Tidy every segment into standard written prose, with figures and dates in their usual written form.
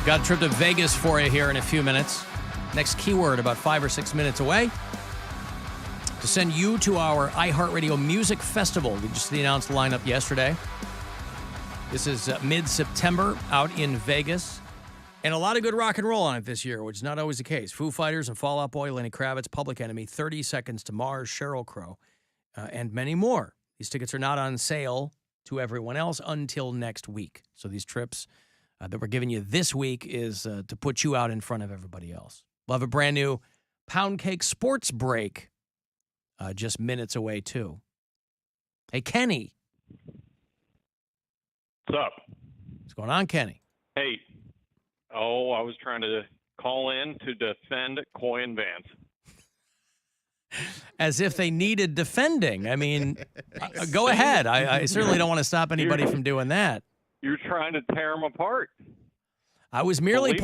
Got a trip to Vegas for you here in a few minutes. Next keyword about 5 or 6 minutes away. To send you to our iHeartRadio Music Festival. We just announced the lineup yesterday. This is mid-September out in Vegas. And a lot of good rock and roll on it this year, which is not always the case. Foo Fighters and Fall Out Boy, Lenny Kravitz, Public Enemy, 30 Seconds to Mars, Sheryl Crow, and many more. These tickets are not on sale to everyone else until next week. So these trips that we're giving you this week is to put you out in front of everybody else. We'll have a brand new Poundcake Sports Break just minutes away, too. Hey, Kenny. What's up? What's going on, Kenny? Hey. Oh, I was trying to call in to defend Coy and Vance. As if they needed defending. I mean, go ahead. I certainly don't want to stop anybody from doing that. You're trying to tear them apart. I was merely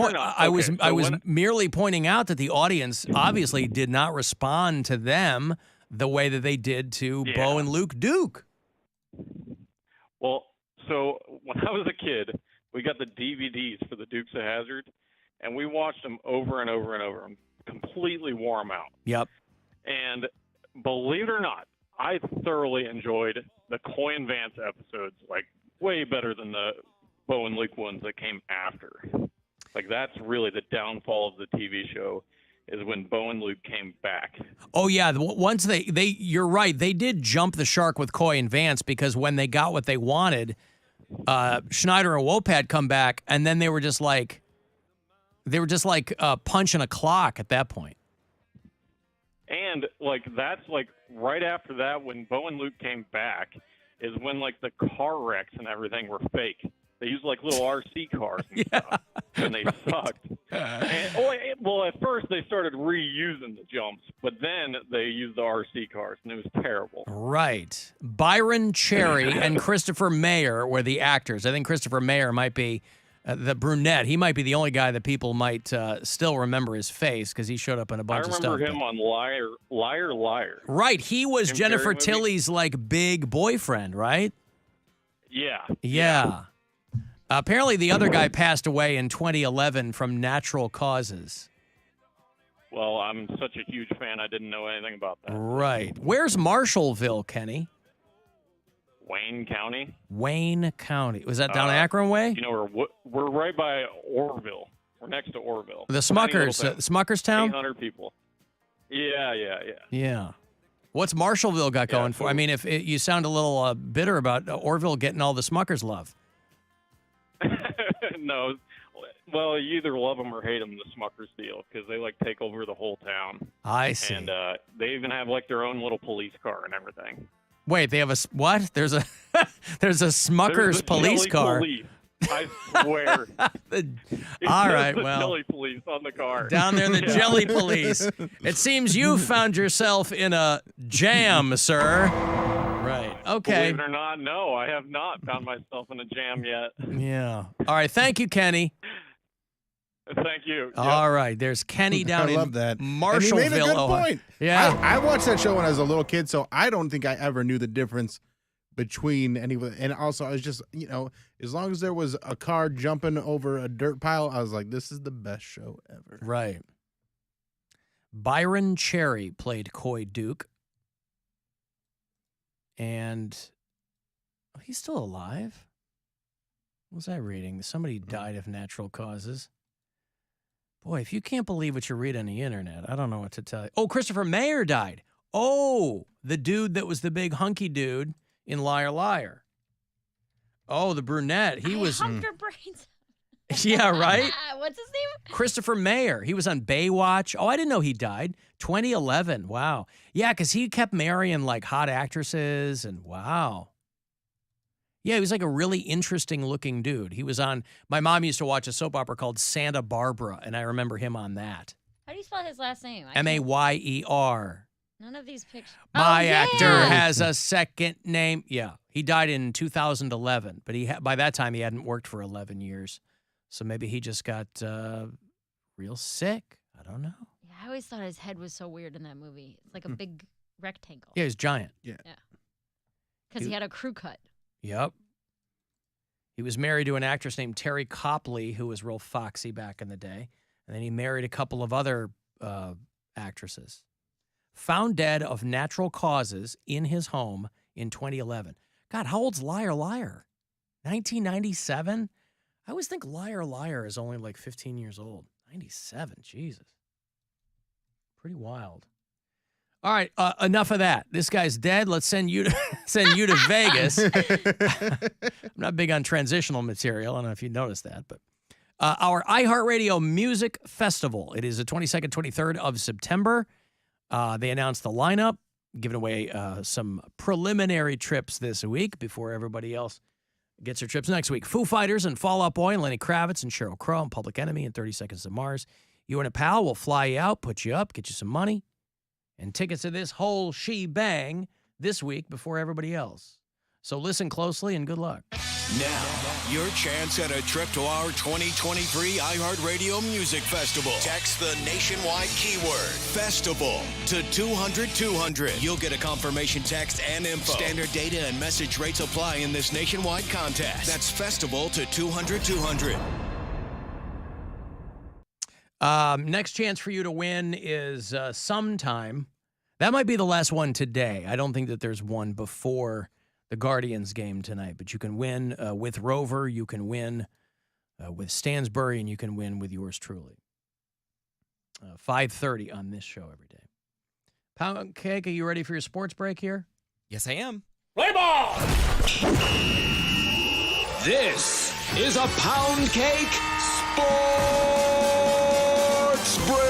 merely pointing out that the audience obviously did not respond to them the way that they did to Bo and Luke Duke. Well, so when I was a kid, we got the DVDs for the Dukes of Hazzard, and we watched them over and over and over and completely wore them out. Yep. And believe it or not, I thoroughly enjoyed the Coy and Vance episodes, like way better than the Bo and Luke ones that came after. Like that's really the downfall of the TV show, is when Bo and Luke came back. Oh yeah, once they you're right, they did jump the shark with Coy and Vance, because when they got what they wanted, Schneider and Wopat come back, and then they were just like punching a clock at that point. And like that's like right after that, when Bo and Luke came back, is when like the car wrecks and everything were fake. They used like little RC cars and stuff, and they sucked. And, well, at first they started reusing the jumps, but then they used the RC cars, and it was terrible. Right. Byron Cherry and Christopher Mayer were the actors. I think Christopher Mayer might be the brunette. He might be the only guy that people might still remember his face, because he showed up in a bunch of stuff. I remember him on Liar, Liar. Right. He was Jennifer Tilly's like big boyfriend, right? Yeah. Apparently, the other guy passed away in 2011 from natural causes. Well, I'm such a huge fan, I didn't know anything about that. Right. Where's Marshallville, Kenny? Wayne County. Wayne County. Was that down Akron way? You know, we're right by Orrville. We're next to Orrville. The Smuckers town? 800 people. Yeah. What's Marshallville got going for? I mean, if you sound a little bitter about Orrville getting all the Smuckers love. No. Well, you either love them or hate them, the Smuckers deal, because they like take over the whole town. I see. And they even have like their own little police car and everything. Wait, they have a what? There's a Smuckers police car. Police. I swear. All right, well. Jelly police on the car. Down there, the jelly police. It seems you found yourself in a jam, sir. Right. Okay. Believe it or not, no, I have not found myself in a jam yet. Yeah. All right. Thank you, Kenny. Thank you. All right. There's Kenny down in Marshallville. And he made a good point. Yeah. I watched that show when I was a little kid, so I don't think I ever knew the difference between anyone. And also, I was just, as long as there was a car jumping over a dirt pile, I was like, this is the best show ever. Right. Byron Cherry played Coy Duke. And he's still alive. What was I reading? Somebody died of natural causes. Boy, if you can't believe what you read on the internet, I don't know what to tell you. Oh, Christopher Mayer died. Oh, the dude that was the big hunky dude in Liar Liar. Oh, the brunette. He was. Humped her brains. Yeah, right? What's his name? Christopher Mayer. He was on Baywatch. Oh, I didn't know he died. 2011. Wow. Yeah, because he kept marrying like hot actresses, and wow. Yeah, he was like a really interesting looking dude. He was on, my mom used to watch a soap opera called Santa Barbara, and I remember him on that. How do you spell his last name? Mayer. None of these pictures. My actor has a second name. Yeah, he died in 2011, but by that time he hadn't worked for 11 years. So maybe he just got real sick. I don't know. Yeah, I always thought his head was so weird in that movie. It's like a big rectangle. Yeah, he's giant. Yeah. Because he had a crew cut. Yep. He was married to an actress named Terry Copley, who was real foxy back in the day. And then he married a couple of other actresses. Found dead of natural causes in his home in 2011. God, how old's Liar Liar? 1997? I always think Liar Liar is only like 15 years old. 97, Jesus. Pretty wild. All right, enough of that. This guy's dead. Let's send you to Vegas. I'm not big on transitional material. I don't know if you noticed that, but our iHeartRadio Music Festival. It is the 22nd, 23rd of September. They announced the lineup, giving away some preliminary trips this week before everybody else gets their trips next week. Foo Fighters and Fall Out Boy and Lenny Kravitz and Sheryl Crow and Public Enemy and 30 Seconds to Mars. You and a pal will fly you out, put you up, get you some money, and tickets to this whole shebang this week before everybody else. So listen closely and good luck. Now, your chance at a trip to our 2023 iHeartRadio Music Festival. Text the nationwide keyword FESTIVAL to 200-200. You'll get a confirmation text and info. Standard data and message rates apply in this nationwide contest. That's FESTIVAL to 200-200. Next chance for you to win is sometime. That might be the last one today. I don't think that there's one before the Guardians game tonight, but you can win with Rover, you can win with Stansbury, and you can win with yours truly. 5:30 on this show every day. Poundcake, are you ready for your sports break here? Yes, I am. Play ball! This is a Poundcake Sports Break.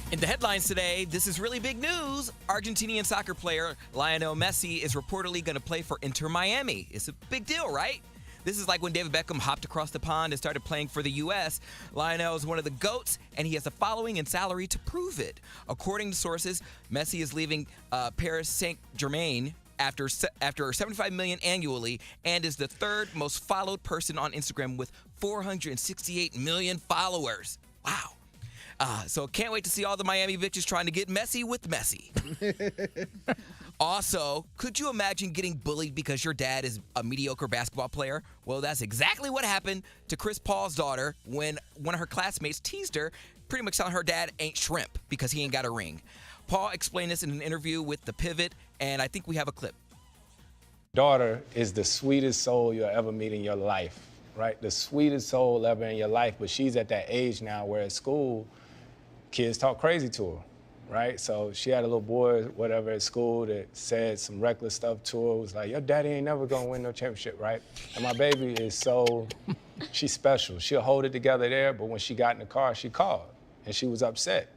In the headlines today, this is really big news. Argentinian soccer player Lionel Messi is reportedly going to play for Inter Miami. It's a big deal, right? This is like when David Beckham hopped across the pond and started playing for the U.S. Lionel is one of the GOATs, and he has a following and salary to prove it. According to sources, Messi is leaving Paris Saint-Germain after $75 million annually and is the third most followed person on Instagram with 468 million followers. Wow. So can't wait to see all the Miami bitches trying to get messy with Messi. Also, could you imagine getting bullied because your dad is a mediocre basketball player? Well, that's exactly what happened to Chris Paul's daughter when one of her classmates teased her, pretty much telling her dad ain't shrimp because he ain't got a ring. Paul explained this in an interview with The Pivot, and I think we have a clip. Daughter is the sweetest soul you'll ever meet in your life, right? The sweetest soul ever in your life, but she's at that age now where at school, kids talk crazy to her, right? So she had a little boy, whatever, at school that said some reckless stuff to her. It was like, your daddy ain't never gonna win no championship, right? And my baby is so, she's special. She'll hold it together there, but when she got in the car, she called, and she was upset.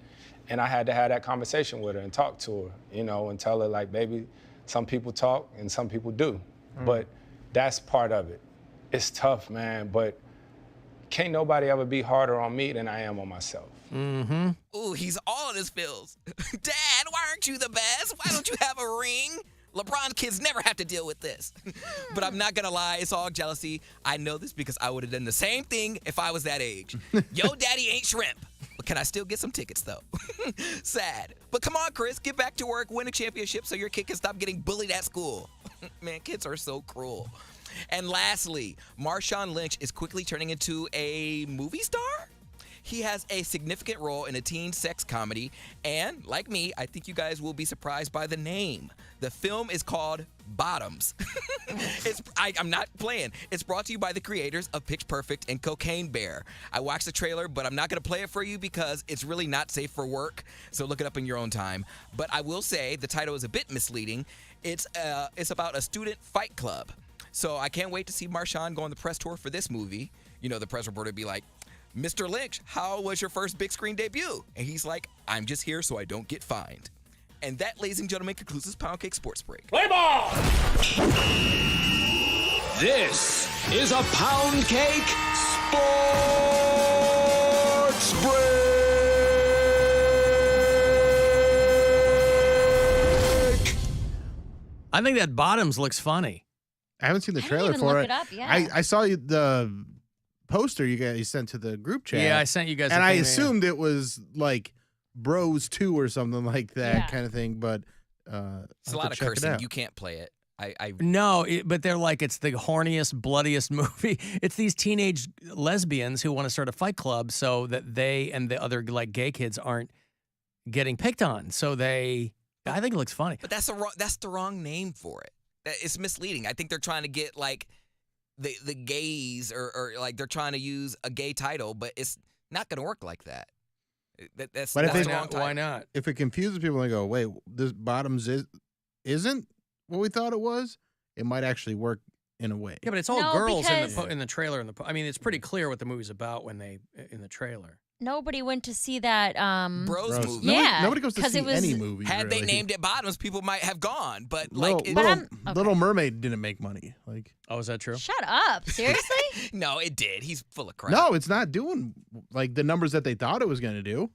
And I had to have that conversation with her and talk to her, you know, and tell her, like, baby, some people talk and some people do. But that's part of it. It's tough, man, but can't nobody ever be harder on me than I am on myself. Mm-hmm. Ooh, he's all in his feels. Dad, why aren't you the best? Why don't you have a ring? LeBron kids never have to deal with this. But I'm not gonna lie, it's all jealousy. I know this because I would have done the same thing if I was that age. Yo, daddy ain't shrimp. But can I still get some tickets, though? Sad. But come on, Chris, get back to work, win a championship so your kid can stop getting bullied at school. Man, kids are so cruel. And lastly, Marshawn Lynch is quickly turning into a movie star? He has a significant role in a teen sex comedy, and like me, I think you guys will be surprised by the name. The film is called Bottoms. I'm not playing. It's brought to you by the creators of Pitch Perfect and Cocaine Bear. I watched the trailer, but I'm not going to play it for you because it's really not safe for work, so look it up in your own time. But I will say the title is a bit misleading. It's about a student fight club. So I can't wait to see Marshawn go on the press tour for this movie. You know, the press reporter would be like, Mr. Lynch, how was your first big screen debut? And he's like, I'm just here so I don't get fined. And that, ladies and gentlemen, concludes this Poundcake Sports Break. Play ball! This is a Poundcake Sports Break. I think that Bottoms looks funny. I haven't seen the I didn't trailer even for look it. it up, yeah. I saw the poster you sent to the group chat. Yeah, I sent you guys. and a I thing, assumed it was like Bros 2 or something like that Yeah. kind of thing. But It's a lot of cursing. You can't play it. No, but they're like, it's the horniest, bloodiest movie. It's these teenage lesbians who want to start a fight club so that they and the other like gay kids aren't getting picked on. So I think it looks funny. But that's the wrong name for it. It's misleading. I think they're trying to get like the gays or like they're trying to use a gay title, but it's not going to work like that. That's But the wrong title. Why not? If it confuses people, they go, "Wait, this Bottoms isn't what we thought it was." It might actually work in a way. Yeah, but it's all No, girls because- in the trailer. I mean, it's pretty clear what the movie's about when in the trailer. Nobody went to see that. Bros Gross. movie. Yeah, Nobody goes to 'cause see it was- any movie. Had they really. named it Bottoms, people might have gone. But Little, like, okay. Little Mermaid didn't make money. Like, Oh, is that true? Shut up! Seriously? no, it did. He's full of crap. no, it's not doing like the numbers that they thought it was going to do.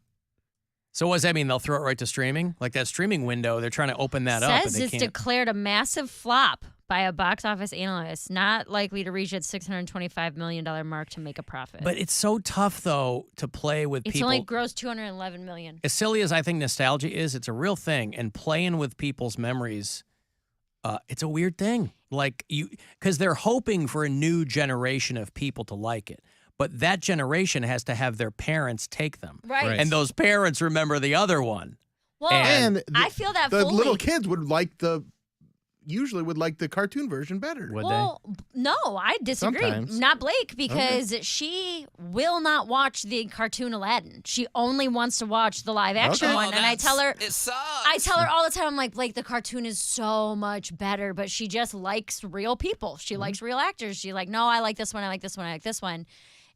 So what does that mean? They'll throw it right to streaming? Like that streaming window, they're trying to open that up. Says And they it's can't. declared a massive flop by a box office analyst, not likely to reach its $625 million mark to make a profit. But it's so tough, though, to play with it's people. only grossed $211 million. As silly as I think nostalgia is, it's a real thing. And playing with people's memories, it's a weird thing. Like because they're hoping for a new generation of people to like it. But that generation has to have their parents take them. Right. Right. And those parents remember the other one. Well, And I feel that the fully. little kids usually would like the cartoon version better. Would Well, no, I disagree. Sometimes. Not Blake, because she will not watch the cartoon Aladdin. She only wants to watch the live action Okay. one. And I tell her, it sucks. I tell her all the time, I'm like, Blake, the cartoon is so much better, but she just likes real people. She likes real actors. She's like, no, I like this one. I like this one. I like this one.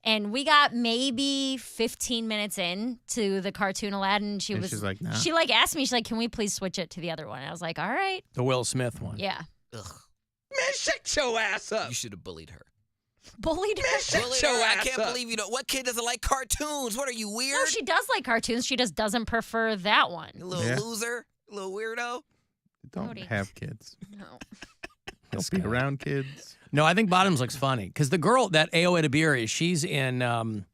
And we got maybe 15 minutes in to the cartoon Aladdin. And she's like, nah. She like asked me, she's like, can we please switch it to the other one? I was like, all right. The Will Smith one. Yeah. Ugh. Man, shut your ass up. You should have bullied her. Bullied her. Bullied her. I can't believe you know what kid doesn't like cartoons. What are you weird? No, she does like cartoons. She just doesn't prefer that one. You little Yeah. loser, little weirdo. Don't Cody. have kids. No. Don't be around kids. No, I think Bottoms looks funny because the girl, that Ayo Edebiri, she's in,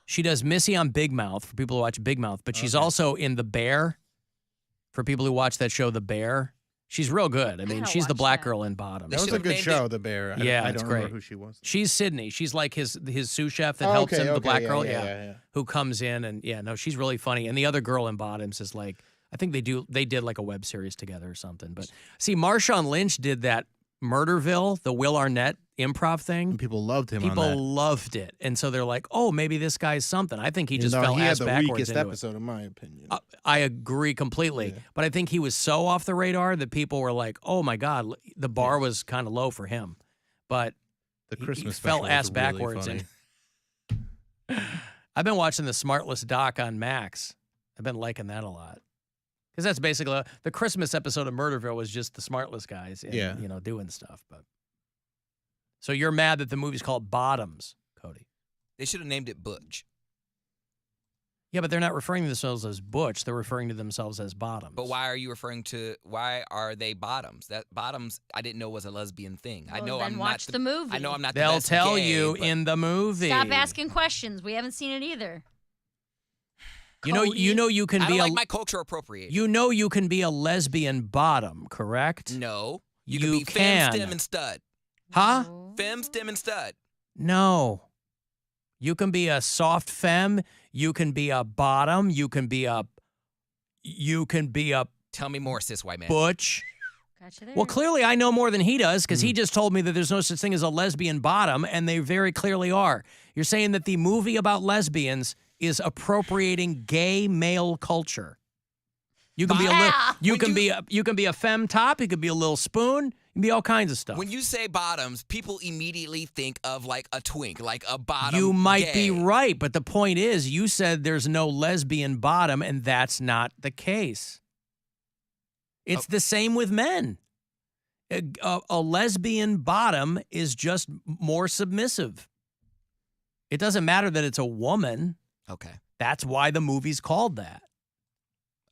she does Missy on Big Mouth for people who watch Big Mouth, but she's also in The Bear for people who watch that show, The Bear. She's real good. I mean, gotta she's the watch black that. girl in Bottoms. They That was a should've good named show, it- The Bear. Yeah, I it's don't remember great. who she was. She's Sydney. She's like his sous chef that Oh, helps okay, him, the okay, black yeah, girl, yeah. who comes in and she's really funny. And the other girl in Bottoms is like, I think they did like a web series together or something. But see, Marshawn Lynch did that Murderville, the Will Arnett improv thing. And people loved him People on that. loved it, and so they're like, "Oh, maybe this guy's something." I think he Even just though fell he ass had the backwards weakest into episode, in my opinion. it. I agree completely, Yeah. but I think he was so off the radar that people were like, "Oh my God," the bar was kind of low for him. But The he Christmas fell special was ass really backwards. funny. I've been watching the Smartless doc on Max. I've been liking that a lot because that's basically the Christmas episode of Murderville was just the Smartless guys, and, doing stuff. But so you're mad that the movie's called Bottoms, Cody? They should have named it Butch. Yeah, but they're not referring to themselves as Butch. They're referring to themselves as Bottoms. But why are they Bottoms? That Bottoms, I didn't know was a lesbian thing. I Well, know then I'm watch not the movie. I know I'm not the They'll best tell gay, you but in the movie. Stop asking questions. We haven't seen it either. You know you can I be don't a like my culture appropriation. you can be a lesbian bottom, correct? No. You can be can. femme, stem, and stud. Huh? No. Femme, stem, and stud. No. You can be a soft femme, you can be a bottom, you can be a Tell me more, cis white man. butch. Gotcha there. Well, clearly I know more than he does because Hmm. he just told me that there's no such thing as a lesbian bottom, and they very clearly are. You're saying that the movie about lesbians is appropriating gay male culture. You can be a Yeah. you When can you- be a femme top, you could be a little spoon, you can be all kinds of stuff. When you say bottoms, people immediately think of like a twink, like a bottom. You might be gay. right, but the point is you said there's no lesbian bottom, and that's not the case. It's the same with men. A lesbian bottom is just more submissive. It doesn't matter that it's a woman. Okay. That's why the movie's called that.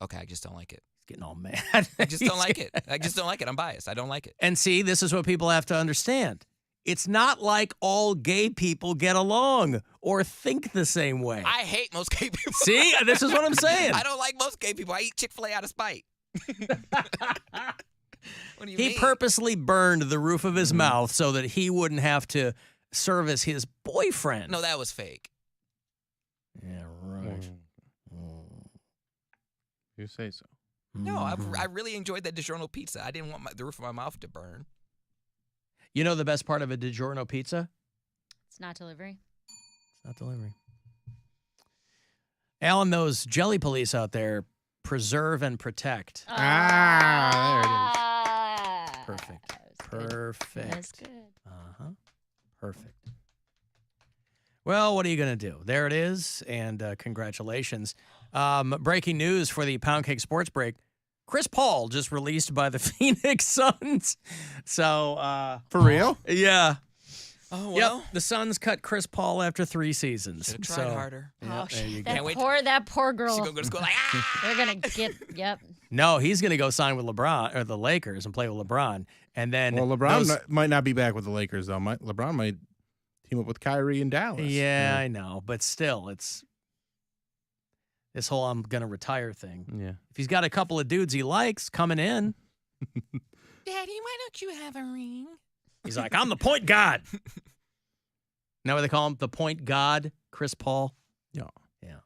Okay, I just don't like it. He's getting all mad. I just don't like it. I just don't like it. I'm biased. I don't like it. And see, this is what people have to understand. It's not like all gay people get along or think the same way. I hate most gay people. See, this is what I'm saying. I don't like most gay people. I eat Chick-fil-A out of spite. What do you He mean? purposely burned the roof of his mouth so that he wouldn't have to serve as his boyfriend. No, that was fake. Yeah, right. You say so. No, I really enjoyed that DiGiorno pizza. I didn't want the roof of my mouth to burn. You know the best part of a DiGiorno pizza? It's not delivery. It's not delivery. Alan, those jelly police out there preserve and protect. Ah, Perfect. That was good. Perfect. That's good. Uh-huh. Perfect. Well, what are you going to do? There it is, and congratulations. Breaking news for the Poundcake Sports Break. Chris Paul just released by the Phoenix Suns. So, For real? yeah. Oh, well. Yep, the Suns cut Chris Paul after 3 seasons. Should have tried harder. Yeah, there you go. Can't wait. That poor girl. She's going to go to school like, They're gonna get. Yep. No, he's going to go sign with LeBron or the Lakers and play with LeBron. And then Well, LeBron might not be back with the Lakers, though. LeBron might team up with Kyrie in Dallas. Yeah, I know. But still, it's this whole I'm going to retire thing. Yeah. If he's got a couple of dudes he likes coming in, Daddy, why don't you have a ring? he's like, I'm the point guard. Now what they call him? The point god, Chris Paul? Yeah. Yeah.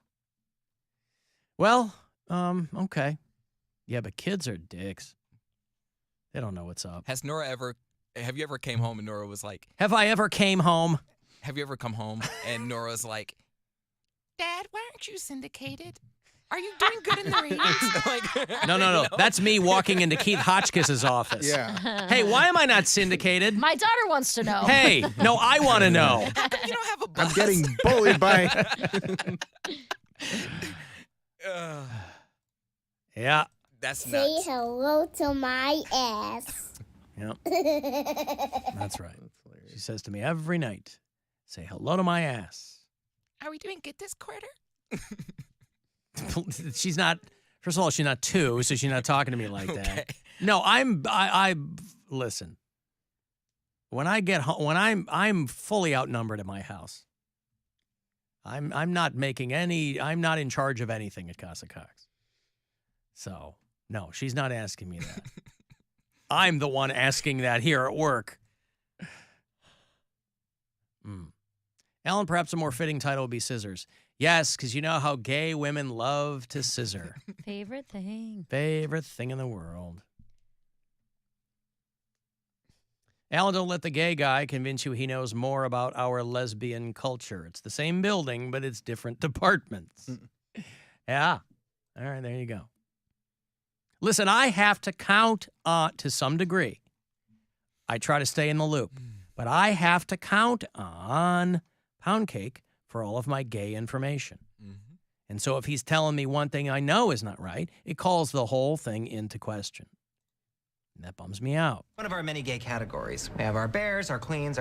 Well, okay. Yeah, but kids are dicks. They don't know what's up. Have you ever came home and Nora was like, Have I ever came home? have you ever come home and Nora's like, Dad, why aren't you syndicated? Are you doing good in the ratings? Like, No. That's me walking into Keith Hotchkiss's office. Yeah. Hey, why am I not syndicated? My daughter wants to know. Hey, no, I want to know. how come you don't have a bus? I'm getting bullied by. Yeah. That's Say nuts. hello to my ass. Yep. That's right. She says to me every night, say hello to my ass. Are we doing good this quarter? She's not, first of all, she's not 2, so she's not talking to me like that. Okay. No, I listen. When I get home, I'm fully outnumbered at my house. I'm not in charge of anything at Casa Cox. So, no, she's not asking me that. I'm the one asking that here at work. Alan, perhaps a more fitting title would be Scissors. Yes, because you know how gay women love to scissor. Favorite thing. Favorite thing in the world. Alan, don't let the gay guy convince you he knows more about our lesbian culture. It's the same building, but it's different departments. Yeah. All right, there you go. Listen, I have to count to some degree. I try to stay in the loop, but I have to count on Poundcake for all of my gay information. Mm-hmm. And so if he's telling me one thing I know is not right, it calls the whole thing into question. And that bums me out. One of our many gay categories. We have our bears, our queens,